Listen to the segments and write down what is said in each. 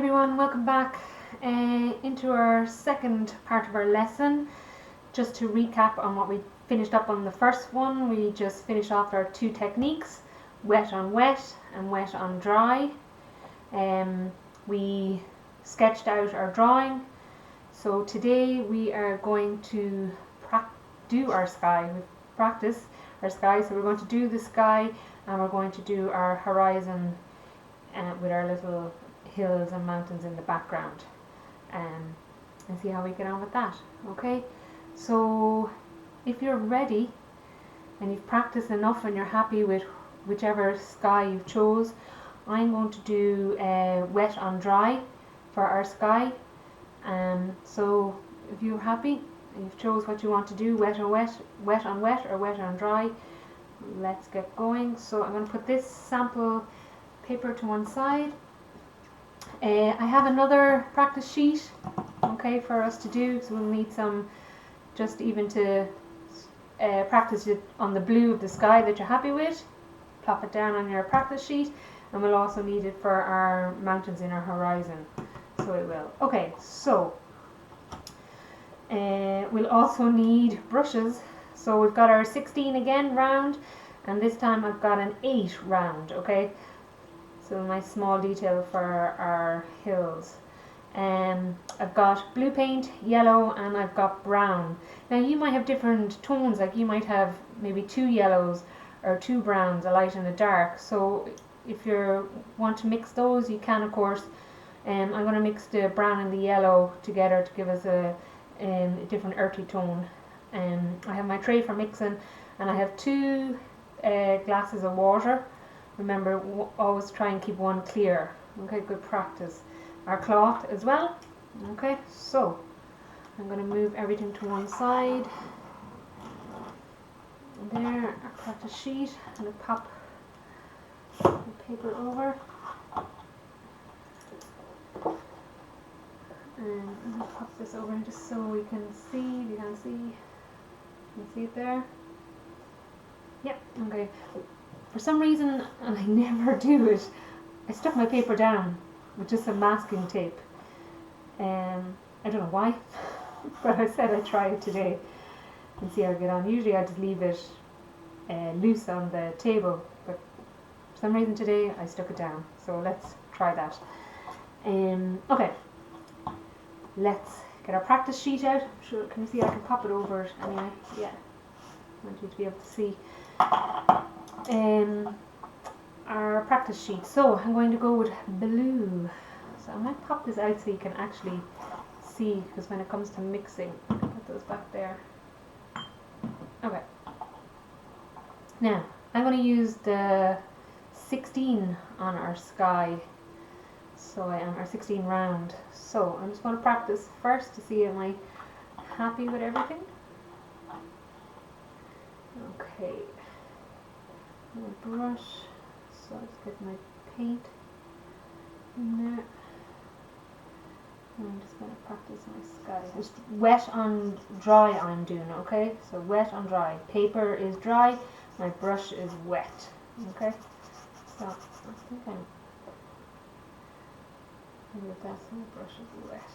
everyone, welcome back into our second part of our lesson. Just to recap on what we finished up on the first one, we just finished off our two techniques, wet on wet and wet on dry. We sketched out our drawing, so today we are going to do our sky. We've practiced our sky, so we're going to do the sky and we're going to do our horizon with our little hills and mountains in the background, and see how we get on with that. Okay, so if you're ready and you've practiced enough and you're happy with whichever sky you've chose, I'm going to do wet on dry for our sky. So if you're happy and you've chose what you want to do, wet on wet, wet on wet, or wet on dry, let's get going. So I'm going to put this sample paper to one side. I have another practice sheet, okay, for us to do, so we'll need some just even to practice it on the blue of the sky that you're happy with. Plop it down on your practice sheet, and we'll also need it for our mountains in our horizon, so it will. Okay, so we'll also need brushes. So we've got our 16 again round, and this time I've got an 8 round, okay. So a nice small detail for our hills. I've got blue paint, yellow, and I've got brown. Now you might have different tones, like you might have maybe 2 yellows or 2 browns, a light and a dark. So if you want to mix those, you can, of course. I'm going to mix the brown and the yellow together to give us a different earthy tone. I have my tray for mixing, and I have 2 glasses of water. Remember, always try and keep one clear. Okay, good practice. Our cloth as well. Okay, so I'm going to move everything to one side. There, our practice sheet. I'm going to pop the paper over. And I'm going to pop this over just so we can see. You can see it there. Yep, okay. For some reason, and I never do it, I stuck my paper down with just some masking tape. I don't know why, but I said I'd try it today and see how I get on. Usually I just leave it loose on the table, but for some reason today I stuck it down. So let's try that. Okay, let's get our practice sheet out. Sure, can you see? I can pop it over it anyway. Yeah, I want you to be able to see. Our practice sheet. So I'm going to go with blue. So I might pop this out so you can actually see, because when it comes to mixing, I'll put those back there. Okay. Now I'm going to use the 16 on our sky. So I am our 16 round. So I'm just going to practice first to see am I happy with everything. Okay. My brush, so let's get my paint in there. I'm just going to practice my sky. Just wet on dry I'm doing, okay? So wet on dry. Paper is dry, my brush is wet, okay? So I think I'm with that, so my brush is wet.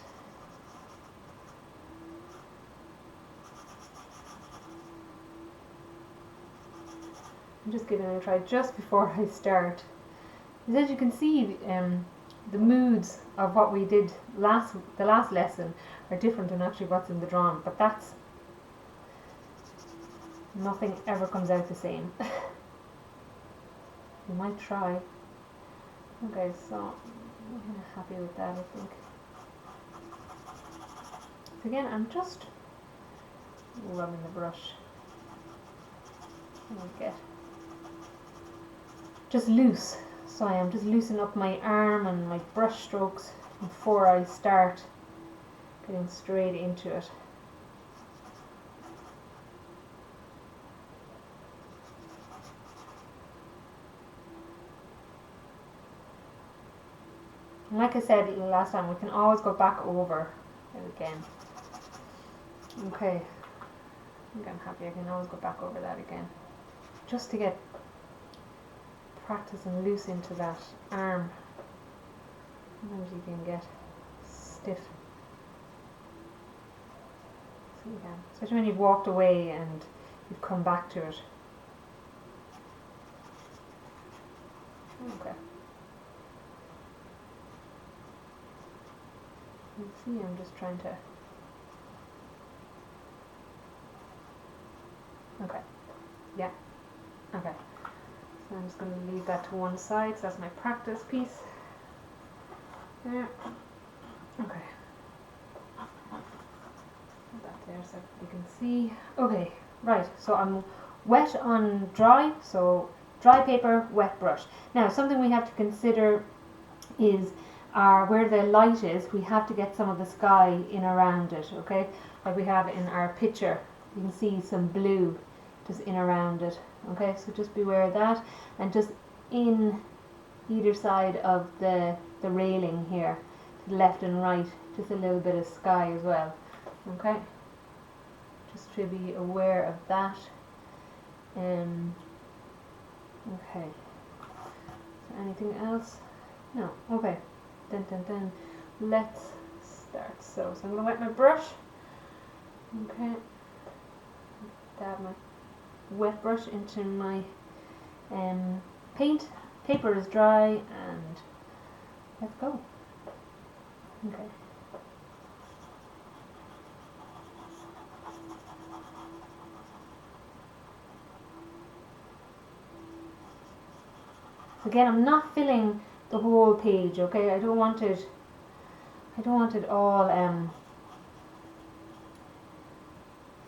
I'm just giving it a try just before I start. As you can see, the moods of what we did the last lesson are different than actually what's in the drawing, but that's nothing ever comes out the same. You might try. Okay, so I'm kind of happy with that, I think. So again, I'm just rubbing the brush. Just loose, so I am just loosening up my arm and my brush strokes before I start getting straight into it. And like I said last time, we can always go back over it again. Okay, I think I'm happy. I can always go back over that again, just to get practice and loose into that arm. Sometimes you can get stiff. So you can, especially when you've walked away and you've come back to it. Okay. You see, I'm just trying to. Okay. Yeah. Okay. So I'm just going to leave that to one side. So that's my practice piece. There. Okay. Put that there so you can see. Okay. Right. So I'm wet on dry. So dry paper, wet brush. Now something we have to consider is where the light is, we have to get some of the sky in around it, okay? Like we have in our picture, you can see some blue just in around it, okay? So just beware of that, and just in either side of the railing here, to the left and right, just a little bit of sky as well, okay? Just to be aware of that. Okay. So anything else? No. Okay. Then let's start. So I'm going to wet my brush. Okay. Dab my wet brush into my paint. Paper is dry, and let's go. Okay. So again, I'm not filling the whole page, okay? I don't want it all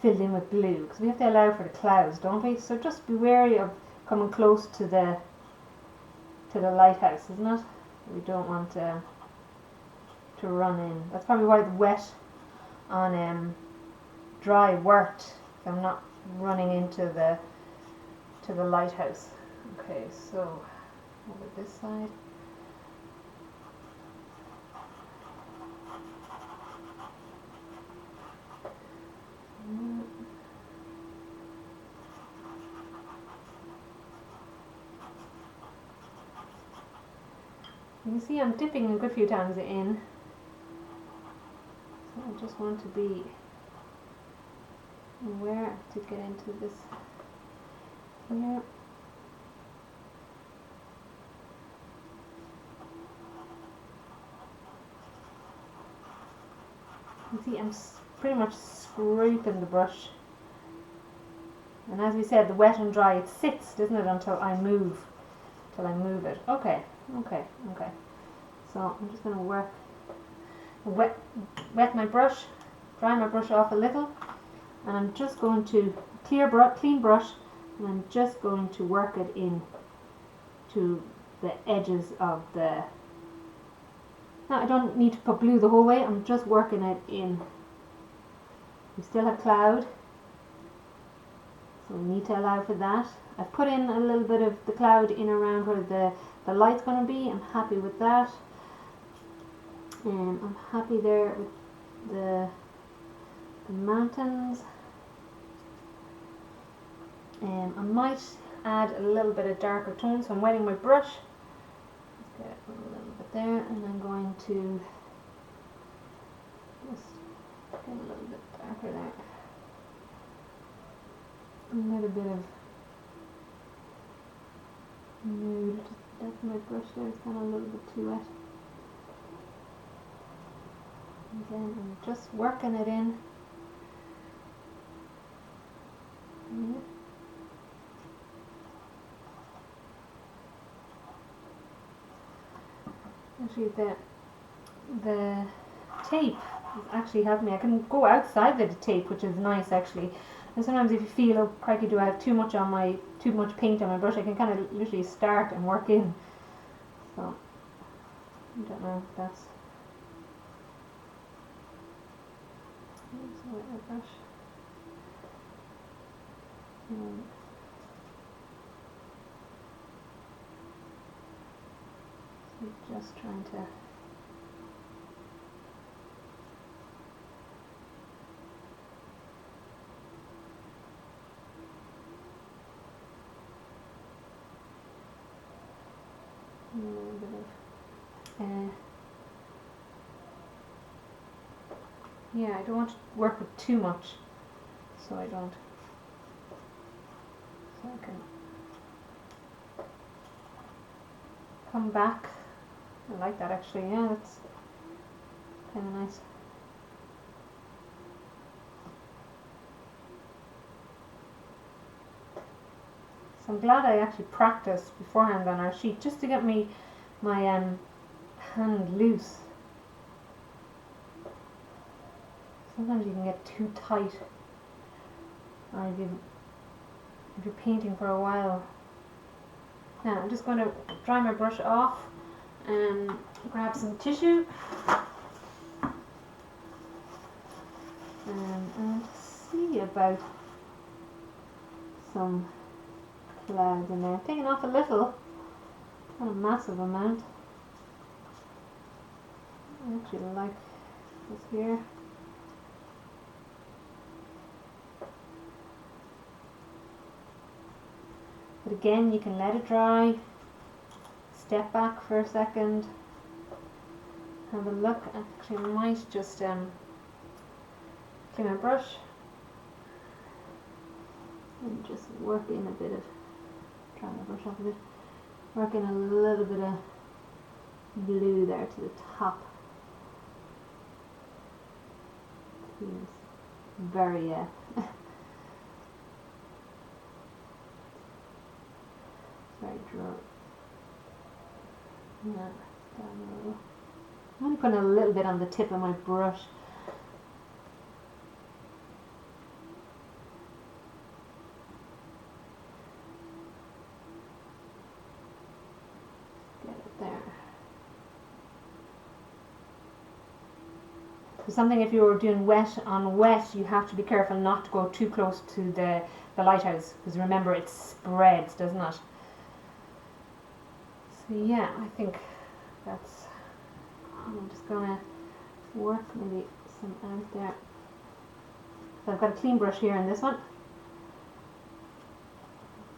filled in with blue, because we have to allow for the clouds, don't we? So just be wary of coming close to the lighthouse, isn't it? We don't want to run in. That's probably why the wet on dry worked. I'm not running into the lighthouse. Okay, so over this side. You can see I'm dipping a good few times in. So I just want to be aware to get into this here. You see I'm pretty much scraping the brush. And as we said, the wet and dry, it sits, doesn't it, until I move it. Okay. So I'm just going to wet my brush, dry my brush off a little, and I'm just going to clean brush, and I'm just going to work it in to the edges of the. Now I don't need to put blue the whole way. I'm just working it in. We still have cloud, so we need to allow for that. I've put in a little bit of the cloud in around where the light's going to be. I'm happy with that. I'm happy there with the mountains. I might add a little bit of darker tone, so I'm wetting my brush. Let's get a little bit there, and I'm going to just get a little bit darker there. A little bit of nude. That's my brush there, it's kind of a little bit too wet. And then I'm just working it in. Yeah. Actually, the tape is actually helping me. I can go outside the tape, which is nice actually. And sometimes if you feel, oh crikey, do I have too much paint on my brush, I can kind of literally start and work in. So I don't know if that's. Wet my brush. So just trying to. A little bit of yeah, I don't want to work with too much, so I don't. So I can come back. I like that actually, yeah, that's kind of nice. So I'm glad I actually practiced beforehand on our sheet just to get my hand loose. Sometimes you can get too tight, or if you're painting for a while. Now I'm just going to dry my brush off and grab some tissue and see about some clouds in there. Taking off a little, not a massive amount. I actually like this here. But again, you can let it dry, step back for a second, have a look. Actually, I might just clean my brush and just work in a bit of, dry my brush off a bit, work in a little bit of blue there to the top. Seems very very dry. Yeah, down a little. I'm only putting a little bit on the tip of my brush. Get it there. So something, if you're doing wet on wet, you have to be careful not to go too close to the lighthouse, because remember it spreads, doesn't it? So yeah, I think that's, I'm just gonna work maybe some out there. So I've got a clean brush here in this one.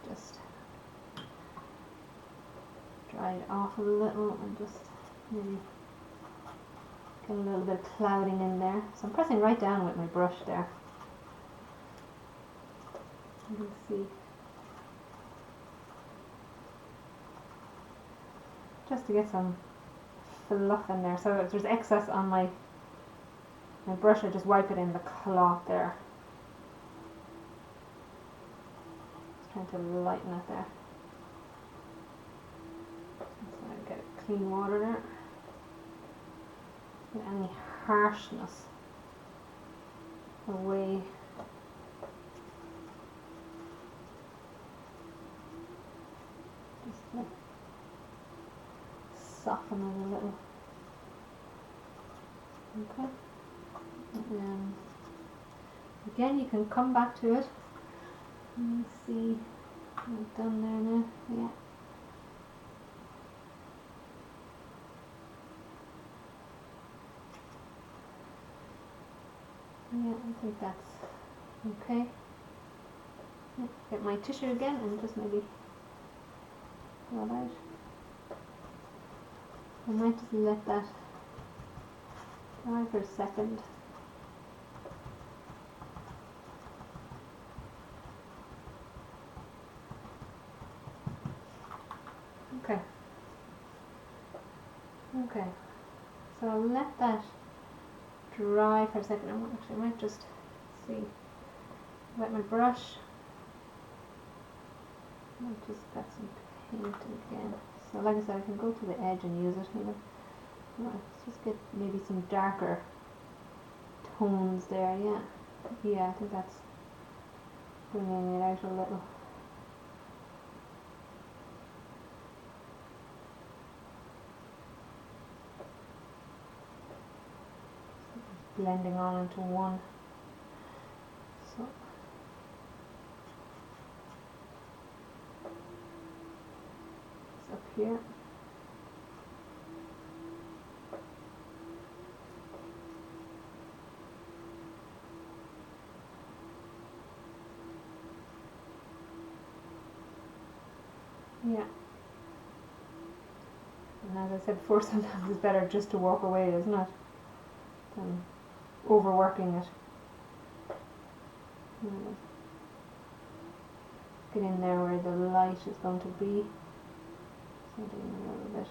Just dry it off a little and just maybe get a little bit of clouding in there. So I'm pressing right down with my brush there. You can see. Just to get some fluff in there. So if there's excess on my brush, I just wipe it in the cloth there. Just trying to lighten it there. So I get clean water there. Get any harshness away. Just like soften it a little. Okay. And again, you can come back to it. Let me see. I'm done there now. Yeah. Yeah, I think that's okay. Yeah, get my tissue again and just maybe pull it out. I might just let that dry for a second. Okay. Okay. So I'll let that dry for a second. I might just see. Wet my brush. I'll just get some paint again. So like I said, I can go to the edge and use it here. Right, let's just get maybe some darker tones there, yeah. Yeah, I think that's bringing it out a little. Blending all into one. So it's up here. Yeah. And as I said before, sometimes it's better just to walk away, isn't it? Than overworking it. Get in there where the light is going to be. So doing a little bit.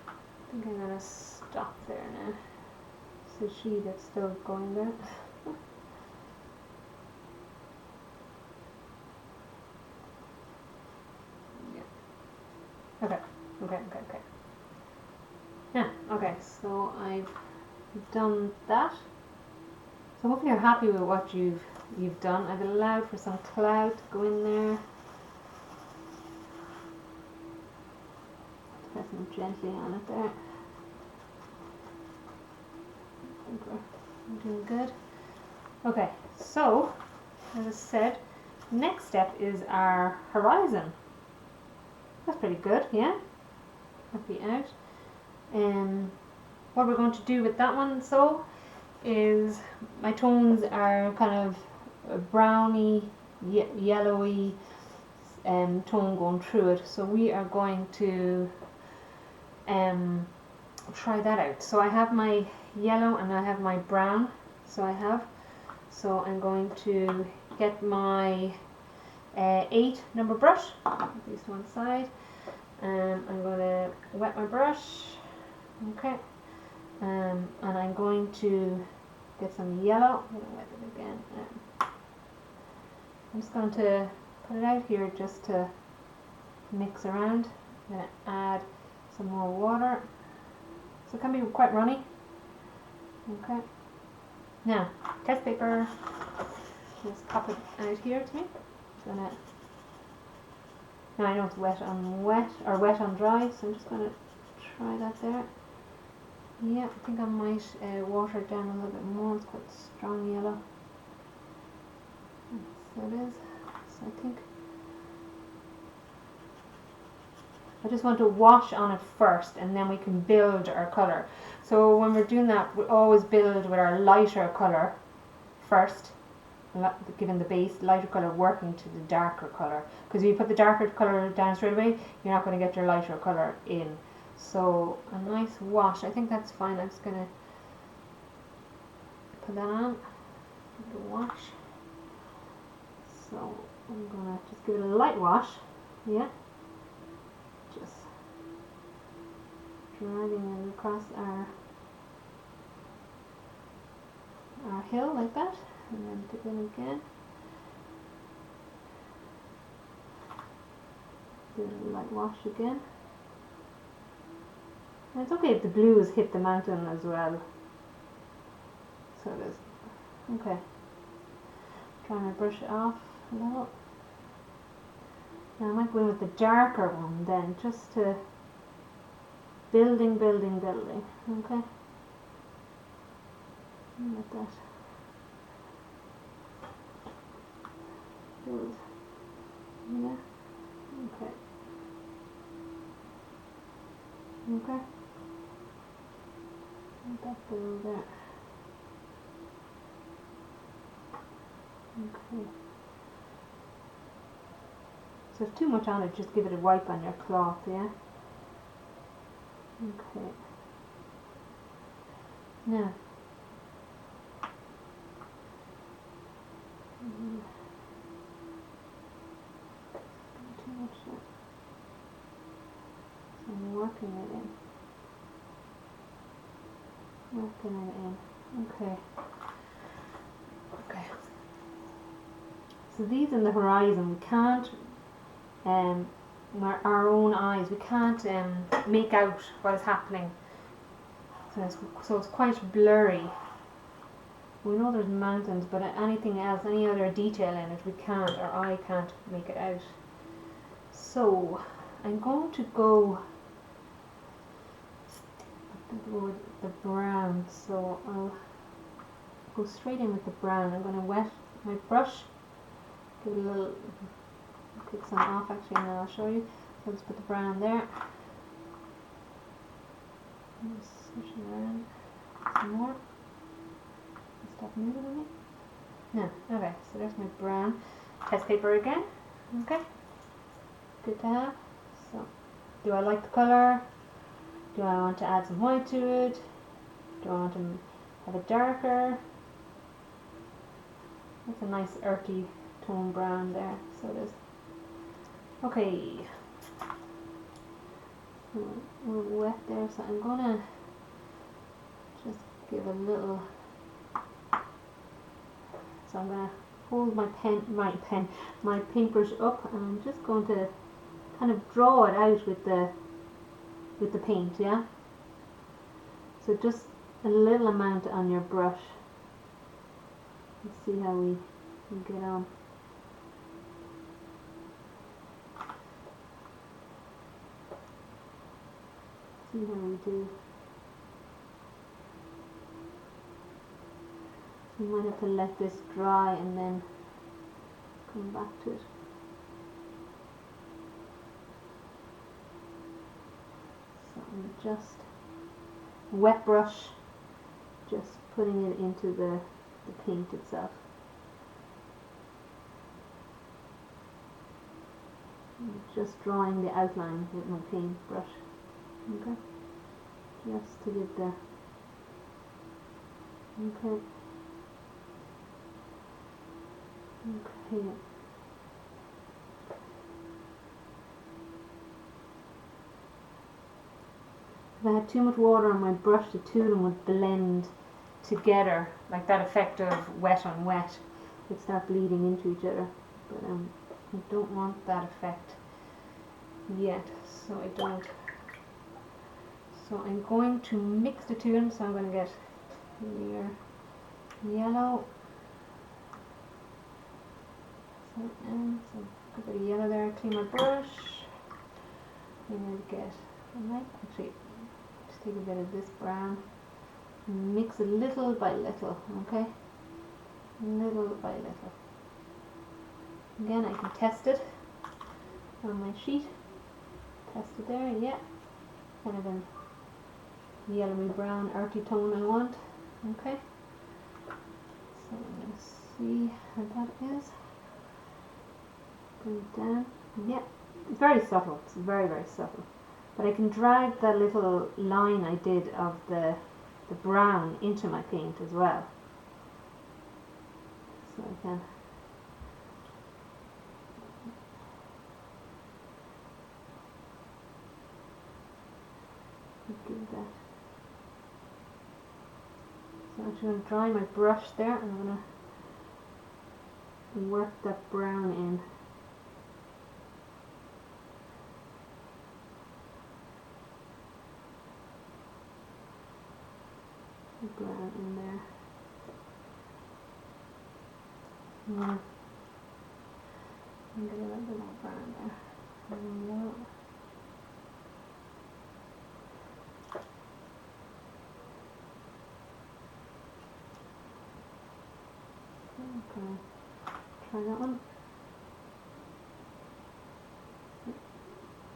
I think I'm going to stop there now. So she that's still going there. Yeah. Okay. Yeah, okay, so I've done that. So hopefully you're happy with what you've done. I've allowed for some cloud to go in there. Pressing gently on it there. I think we're doing good. Okay, so as I said, next step is our horizon. That's pretty good, yeah? Happy out. What we're going to do with that one, so, is my tones are kind of a browny, yellowy tone going through it. So we are going to try that out. So I have my yellow and I have my brown. So I'm going to get my 8 number brush, at least one side. I'm going to wet my brush. Okay. And I'm going to get some yellow. I'm going to wet it again. I'm just going to put it out here just to mix around. I'm going to add some more water. So it can be quite runny. Okay. Now, test paper. Just pop it out here to me. Now I know it's wet on wet or wet on dry, so I'm just going to try that there. Yeah, I think I might water it down a little bit more. It's quite strong yellow. So it is. So I think I just want to wash on it first, and then we can build our colour. So when we're doing that, we always build with our lighter colour first, giving the base lighter colour working to the darker colour. Because if you put the darker colour down straight away, you're not going to get your lighter colour in. So a nice wash, I think that's fine. I'm just going to put that on, give it a wash. So I'm going to just give it a light wash, yeah. Just dragging it across our hill like that, and then dip in again. Give it a light wash again. And it's okay if the blues hit the mountain as well. So it is. Okay. Trying to brush it off a little. Now I might go in with the darker one then, just to building. Okay. Like that. Build. Yeah. Okay. Okay. Let that build there. Okay. So if too much on it, just give it a wipe on your cloth, yeah? Okay. Now. Too much there. So I'm working it in. Okay. Okay. So these in the horizon, we can't, our own eyes, we can't make out what is happening. So it's quite blurry. We know there's mountains, but anything else, any other detail in it, our eye can't make it out. So I'm going to go with the brown. So I'll go straight in with the brown. I'm going to wet my brush. Give it a little, kick some off actually, and then I'll show you. So I'll just put the brown there. Just switch it around some more. Stop moving on me. No, okay, so there's my brown. Test paper again. Okay. Good to have. So Do I like the colour? Do I want to add some white to it? Do I want to have it darker? That's a nice earthy tone brown there, so it is. Okay, so we're wet there, so I'm gonna just give a little, so I'm gonna hold my paintbrush up, and I'm just going to kind of draw it out with the paint, yeah? So just a little amount on your brush. Let's see how we get on. See how we do. So you might have to let this dry and then come back to it. So I'm just wet brush, just putting it into the paint itself. I'm just drawing the outline with my paintbrush. Okay, just to give the, okay, if I had too much water on my brush, the two of them would blend together, like that effect of wet on wet. They'd start bleeding into each other, but I don't want that effect yet, so I don't. So I'm going to mix the two of them, so I'm going to get clear yellow. So a bit of yellow there, clean my brush. I'm going to get, I might actually just take a bit of this brown, and mix it little by little, okay? Little by little. Again, I can test it on my sheet. Test it there, yeah. Kind of an yellowy brown earthy tone I want. Okay, so I'm going to see how that is. Bring it down. Yeah, it's very subtle. It's very, very subtle. But I can drag that little line I did of the brown into my paint as well. So I can give that. So I'm just going to dry my brush there, and I'm going to work that brown in. The brown in there. Yeah. And get a little bit more brown there. And yellow. Okay, try that one.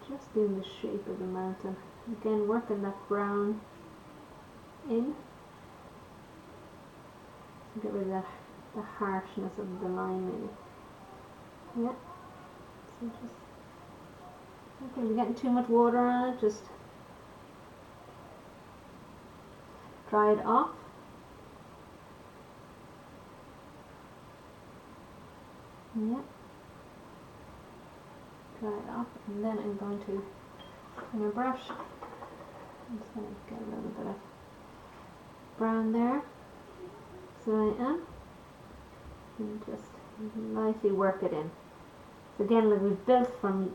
Just doing the shape of the mountain. Again, working that brown in. So get rid of the harshness of the line maybe. Yeah. So just, okay, we're getting too much water on it, just dry it off. Yeah. Dry it off, and then I'm going to, with my brush, I'm just going to get a little bit of brown there. So I am, and just lightly work it in. So again, like we've built from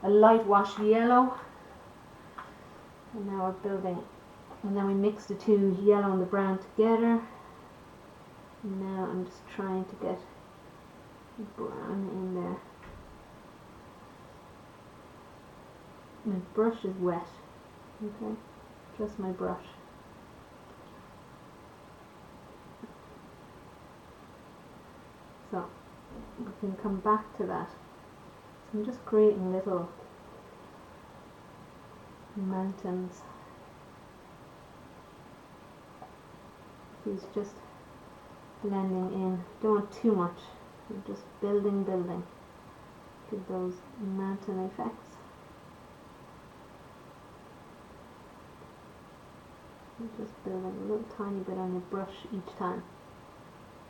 a light wash yellow, and now we're building, and then we mix the two yellow and the brown together. And now I'm just trying to get brown in there. My brush is wet, okay, just my brush. So we can come back to that. So I'm just creating little mountains. These just blending in. Don't want too much. You're just building. Give those mountain effects. You just build a little tiny bit on your brush each time.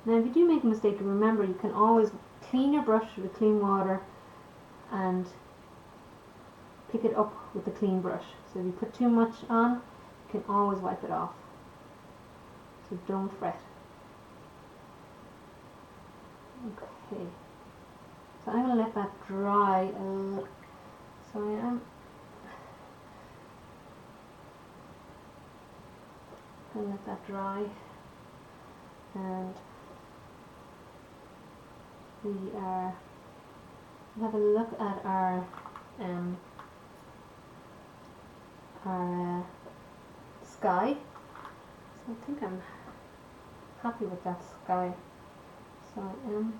Now if you do make a mistake, remember you can always clean your brush with clean water and pick it up with the clean brush. So if you put too much on, you can always wipe it off. So don't fret. Okay. So I'm going to let that dry. So I am going to let that dry, and we'll have a look at our sky. So I think I'm happy with that sky. So I'm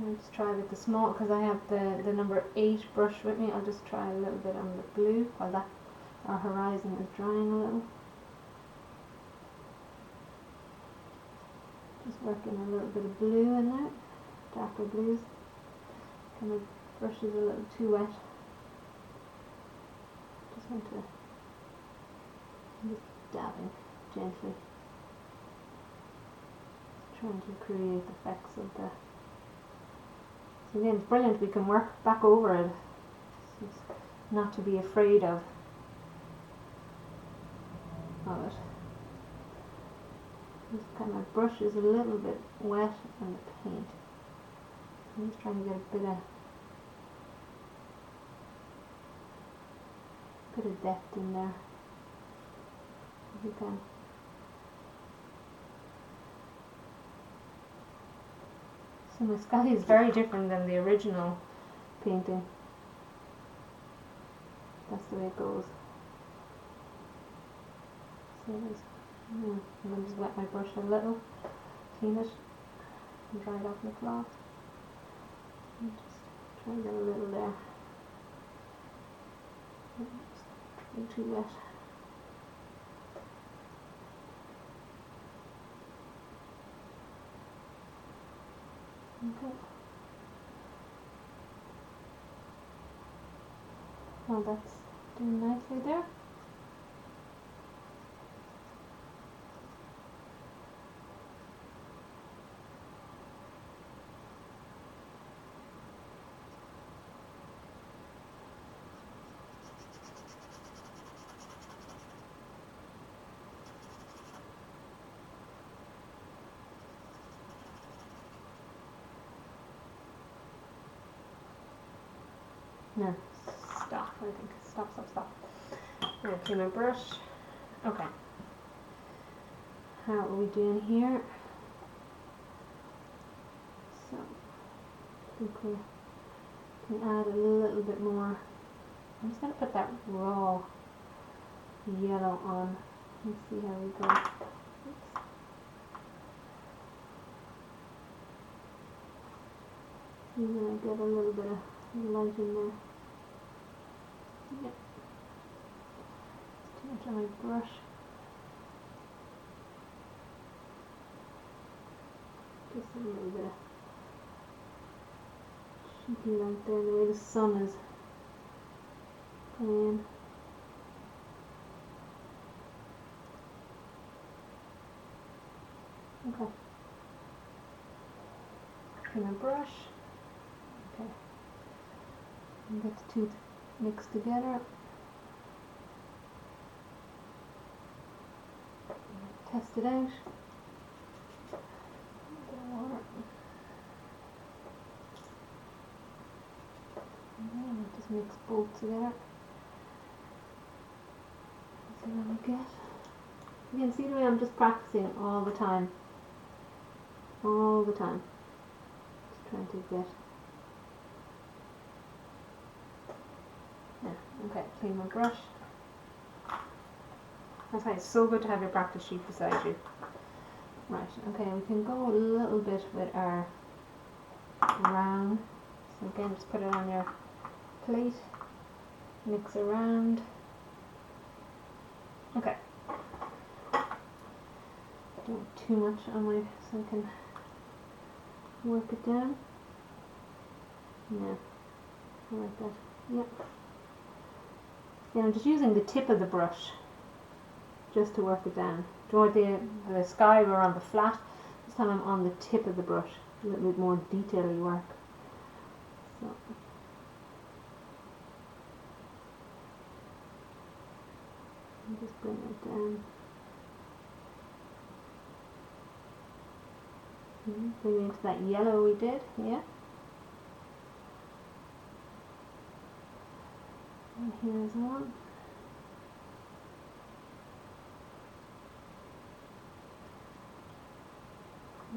going to just try with the small, because I have the number 8 brush with me. I'll just try a little bit on the blue while our horizon is drying a little. Just working a little bit of blue in there, darker blues. And my brush is a little too wet. Just want to, I'm just dabbing gently, just trying to create the effects of the. So again, it's brilliant. We can work back over it. It's not to be afraid of it. This kind of brush is a little bit wet on the paint. I'm just trying to get a bit of depth in there. If you can. So the sky is very different than the original painting. That's the way it goes. So I'm going to just wet my brush a little, clean it, and dry it off the cloth. And just try to get a little there. Just too wet. Okay. Well, that's doing nicely there. No, stop, I think. Stop. Now, clean my brush. Okay. How are we doing here? So, I think we can add a little bit more. I'm just going to put that raw yellow on. Let's see how we go. Oops. And then I get a little bit of light in there. Yep. Too much on my brush. Just a little bit of cheeky light there, the way the sun is coming in. Okay. Clean my brush. Okay. And get the two mixed together. Test it out. Water. And then just mix both together. See what we get. You can see the way I'm just practicing all the time. All the time. Just trying to get. Yeah, okay, clean my brush. That's why it's so good to have your practice sheet beside you. Right, okay, we can go a little bit with our round. So again, just put it on your plate, mix around. Okay. Don't want too much on my, so I can work it down. Yeah, I like that. Yep. Yeah, I'm just using the tip of the brush just to work it down. Do you want the sky or on the flat? This time I'm on the tip of the brush, a little bit more detail-y work. So. Just bring it down. Bring it into that yellow we did, yeah. And here's one.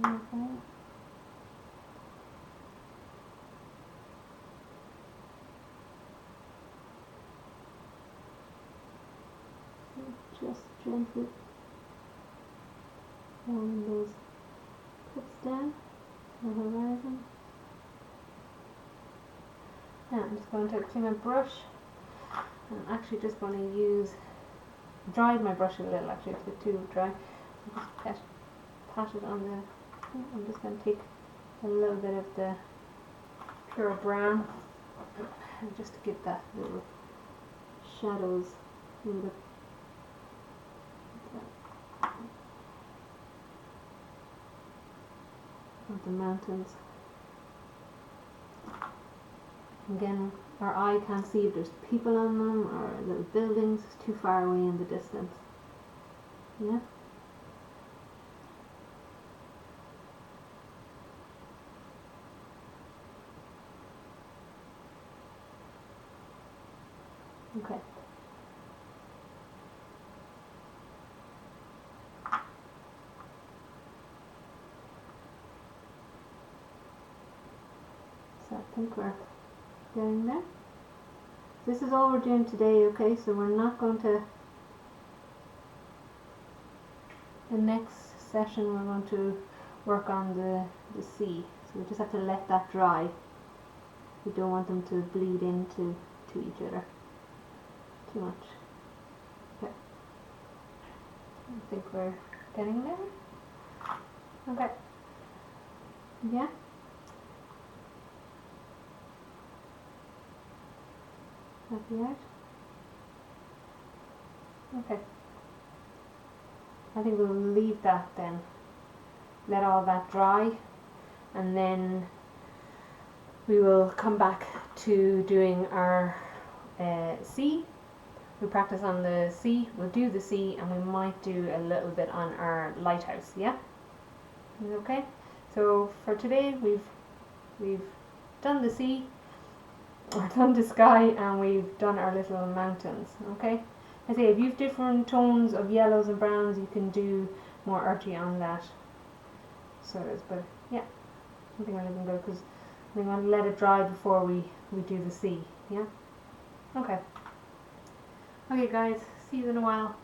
Okay. Just gently pulling those pips down to the horizon. Now I'm just going to clean my brush. I'm actually just going to use, dried my brush a little actually, it's a bit too dry. Just pat it on the, I'm just going to take a little bit of the pure brown and just to give that little shadows in the of the mountains. Again, our eye can't see if there's people on them or little buildings. It's too far away in the distance. Yeah. Okay. So I think we're getting there. This is all we're doing today, okay? So we're not going to, the next session we're going to work on the sea. So we just have to let that dry. We don't want them to bleed into each other too much. Okay. I think we're getting there. Okay. Yeah. Happy out? Okay. I think we'll leave that then. Let all that dry, and then we will come back to doing our sea. We practice on the sea, we'll do the sea, and we might do a little bit on our lighthouse, yeah? Okay? So for today we've done the sea, or done the sky, and we've done our little mountains, okay? I say if you've different tones of yellows and browns, you can do more earthy on that. So it is, but yeah, I think we're looking good because we want to let it dry before we do the sea, yeah? Okay. Okay guys, see you in a while.